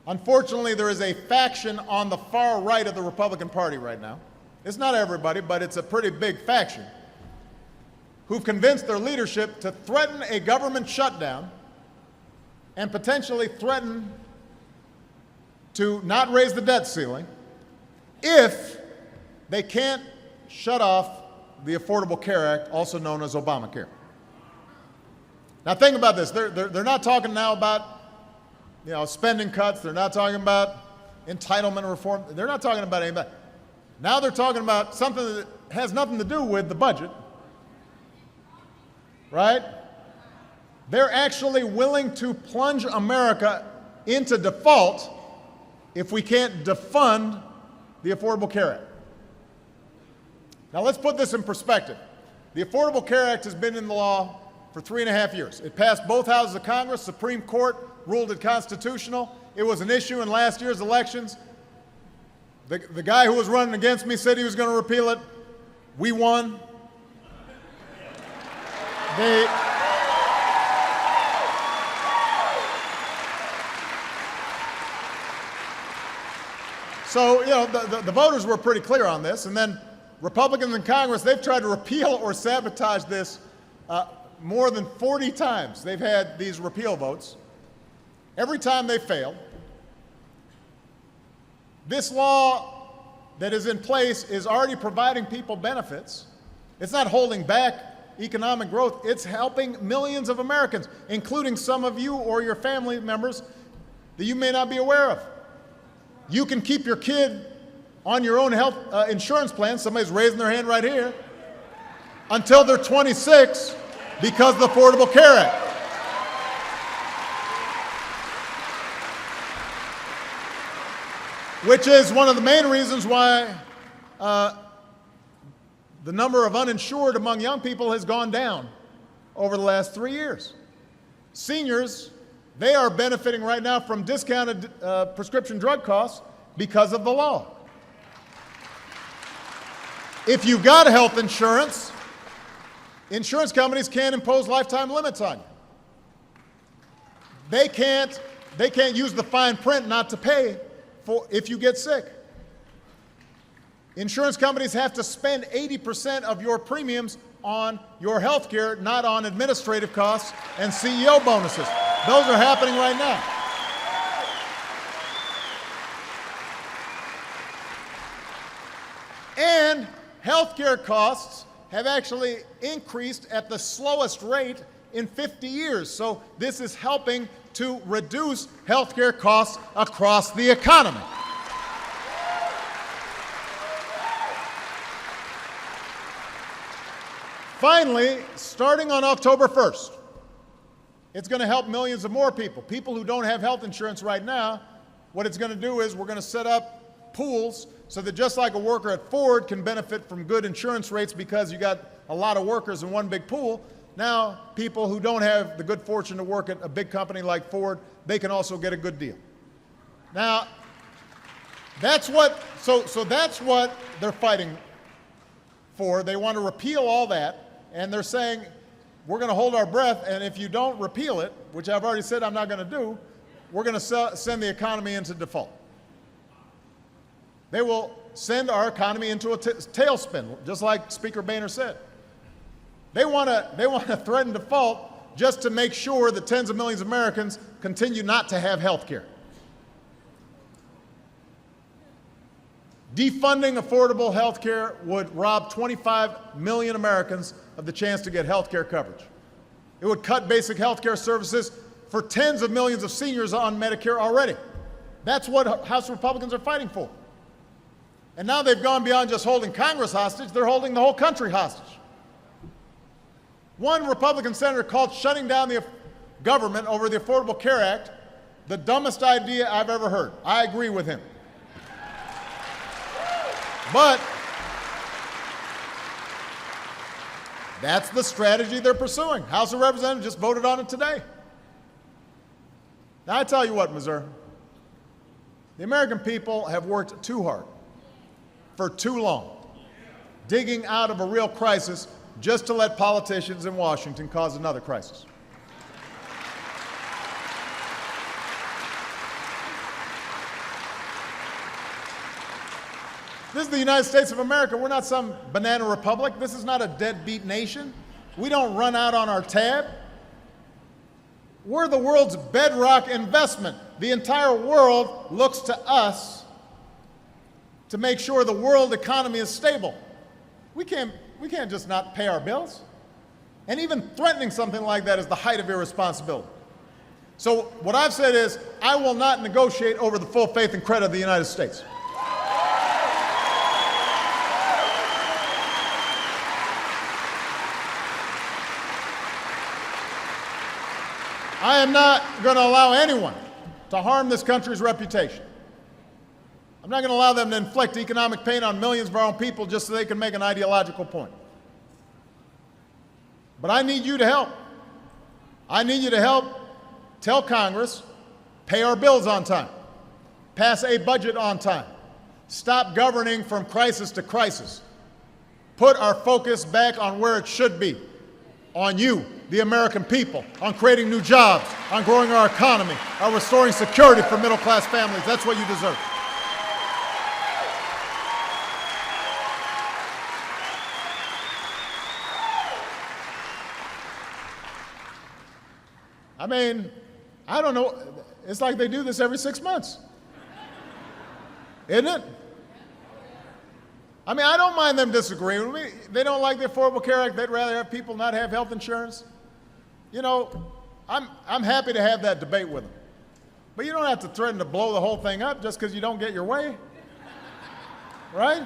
Unfortunately, there is a faction on the far right of the Republican Party right now. It's not everybody, but it's a pretty big faction who've convinced their leadership to threaten a government shutdown and potentially threaten to not raise the debt ceiling if they can't shut off the Affordable Care Act, also known as Obamacare. Now think about this. They're not talking now about spending cuts. They're not talking about entitlement reform. They're not talking about any of that. Now they're talking about something that has nothing to do with the budget, right? They're actually willing to plunge America into default if we can't defund the Affordable Care Act. Now let's put this in perspective. The Affordable Care Act has been in the law for 3.5 years. It passed both houses of Congress. Supreme Court ruled it constitutional. It was an issue in last year's elections. The guy who was running against me said he was going to repeal it. We won. So, the voters were pretty clear on this. And then Republicans in Congress, they've tried to repeal or sabotage this more than 40 times. They've had these repeal votes. Every time they failed. This law that is in place is already providing people benefits. It's not holding back economic growth. It's helping millions of Americans, including some of you or your family members that you may not be aware of. You can keep your kid on your own health insurance plan, somebody's raising their hand right here, until they're 26 because of the Affordable Care Act. Which is one of the main reasons why the number of uninsured among young people has gone down over the last 3 years. Seniors, they are benefiting right now from discounted prescription drug costs because of the law. If you've got health insurance, insurance companies can't impose lifetime limits on you. They can't use the fine print not to pay if you get sick. Insurance companies have to spend 80% of your premiums on your health care, not on administrative costs and CEO bonuses. Those are happening right now. And health care costs have actually increased at the slowest rate in 50 years. So this is helping to reduce health care costs across the economy. Finally, starting on October 1st, it's going to help millions of more people. People who don't have health insurance right now, what it's going to do is we're going to set up pools so that just like a worker at Ford can benefit from good insurance rates because you got a lot of workers in one big pool, now people who don't have the good fortune to work at a big company like Ford, they can also get a good deal. Now, that's what they're fighting for. They want to repeal all that, and they're saying, we're going to hold our breath, and if you don't repeal it, which I've already said I'm not going to do, we're going to send the economy into default. They will send our economy into a tailspin, just like Speaker Boehner said. They want to threaten default just to make sure that tens of millions of Americans continue not to have health care. Defunding affordable health care would rob 25 million Americans of the chance to get health care coverage. It would cut basic health care services for tens of millions of seniors on Medicare already. That's what House Republicans are fighting for. And now they've gone beyond just holding Congress hostage, they're holding the whole country hostage. One Republican senator called shutting down the government over the Affordable Care Act the dumbest idea I've ever heard. I agree with him. But that's the strategy they're pursuing. House of Representatives just voted on it today. Now I tell you what, Missouri, the American people have worked too hard for too long, digging out of a real crisis just to let politicians in Washington cause another crisis. This is the United States of America. We're not some banana republic. This is not a deadbeat nation. We don't run out on our tab. We're the world's bedrock investment. The entire world looks to us to make sure the world economy is stable. We can't just not pay our bills. And even threatening something like that is the height of irresponsibility. So what I've said is, I will not negotiate over the full faith and credit of the United States. I am not going to allow anyone to harm this country's reputation. I'm not going to allow them to inflict economic pain on millions of our own people just so they can make an ideological point. But I need you to help. I need you to help tell Congress, pay our bills on time, pass a budget on time, stop governing from crisis to crisis, put our focus back on where it should be, on you, the American people, on creating new jobs, on growing our economy, on restoring security for middle-class families. That's what you deserve. I mean, I don't know. It's like they do this every 6 months. Isn't it? I mean, I don't mind them disagreeing with me. They don't like the Affordable Care Act. They'd rather have people not have health insurance. You know, I'm happy to have that debate with them. But you don't have to threaten to blow the whole thing up just because you don't get your way. Right?